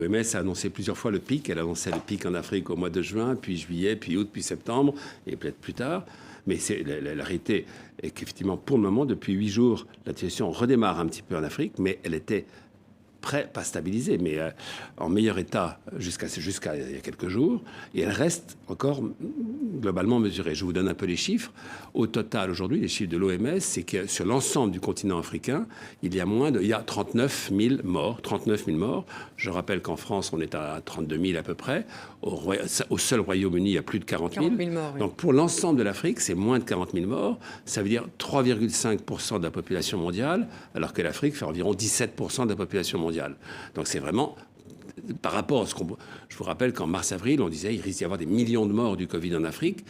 L'OMS a annoncé plusieurs fois le pic. Elle a annoncé le pic en Afrique au mois de juin, puis juillet, puis août, puis septembre, et peut-être plus tard. Mais la réalité est qu'effectivement, pour le moment, depuis 8 jours, la situation redémarre un petit peu en Afrique, mais elle était pas stabilisée, mais en meilleur état jusqu'à il y a quelques jours. Et elle reste encore globalement mesurée. Je vous donne un peu les chiffres. Au total, aujourd'hui, les chiffres de l'OMS, c'est que sur l'ensemble du continent africain, il y a 39 000 morts. 39 000 morts. Je rappelle qu'en France, on est à 32 000 à peu près. Au seul Royaume-Uni, il y a plus de 40 000. 40 000 morts, oui. Donc pour l'ensemble de l'Afrique, c'est moins de 40 000 morts. Ça veut dire 3,5% de la population mondiale, alors que l'Afrique fait environ 17% de la population mondiale. Donc c'est vraiment, par rapport à ce qu'on... Je vous rappelle qu'en mars-avril, on disait qu'il risque d'y avoir des millions de morts du Covid en Afrique.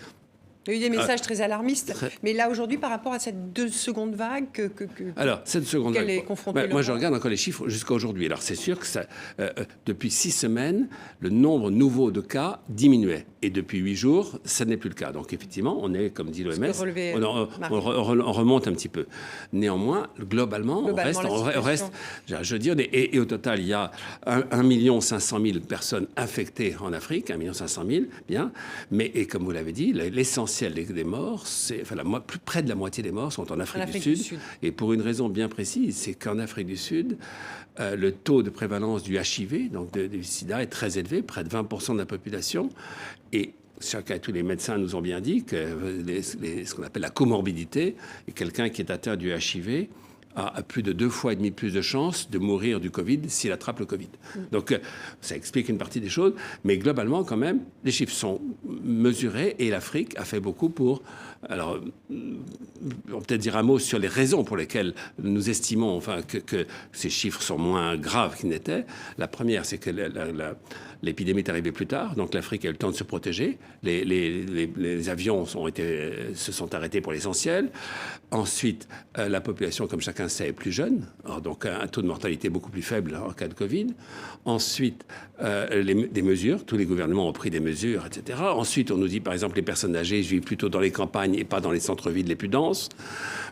Il y a eu des messages très alarmistes. Mais là, aujourd'hui, par rapport à cette seconde vague Alors, cette seconde vague, est confrontée, moi, je regarde encore les chiffres jusqu'à aujourd'hui. Alors, c'est sûr que depuis 6 semaines, le nombre nouveau de cas diminuait. Et depuis 8 jours, ça n'est plus le cas. Donc, effectivement, on est, comme dit l'OMS, on remonte un petit peu. Néanmoins, globalement on reste, je veux dire, et au total, il y a 1 500 000 personnes infectées en Afrique, 1 500 000, bien. Mais, et comme vous l'avez dit, l'essentiel des morts, plus près de la moitié des morts sont en Afrique du Sud. Et pour une raison bien précise, c'est qu'en Afrique du Sud, le taux de prévalence du HIV, donc du sida, est très élevé, près de 20% de la population. Et tous les médecins nous ont bien dit que ce qu'on appelle la comorbidité, et quelqu'un qui est atteint du HIV a plus de 2,5 fois plus de chances de mourir du Covid s'il attrape le Covid. Donc, ça explique une partie des choses. Mais globalement, quand même, les chiffres sont mesurés et l'Afrique a fait beaucoup pour... Alors, on peut peut-être dire un mot sur les raisons pour lesquelles nous estimons que ces chiffres sont moins graves qu'ils n'étaient. La première, c'est que l'épidémie est arrivée plus tard. Donc, l'Afrique a eu le temps de se protéger. Les avions se sont arrêtés pour l'essentiel. Ensuite, la population, comme chacun sait, est plus jeune. Alors, donc, un taux de mortalité beaucoup plus faible en cas de Covid. Ensuite, des mesures. Tous les gouvernements ont pris des mesures, etc. Ensuite, on nous dit, par exemple, les personnes âgées vivent plutôt dans les campagnes et pas dans les centres-villes les plus denses.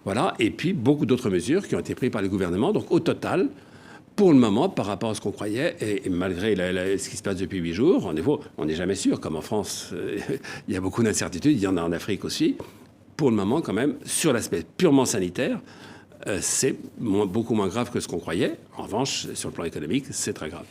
Voilà. Et puis, beaucoup d'autres mesures qui ont été prises par les gouvernements. Donc, au total, pour le moment, par rapport à ce qu'on croyait, et malgré ce qui se passe depuis 8 jours, on n'est jamais sûr. Comme en France, il y a beaucoup d'incertitudes. Il y en a en Afrique aussi. Pour le moment, quand même, sur l'aspect purement sanitaire, c'est beaucoup moins grave que ce qu'on croyait. En revanche, sur le plan économique, c'est très grave.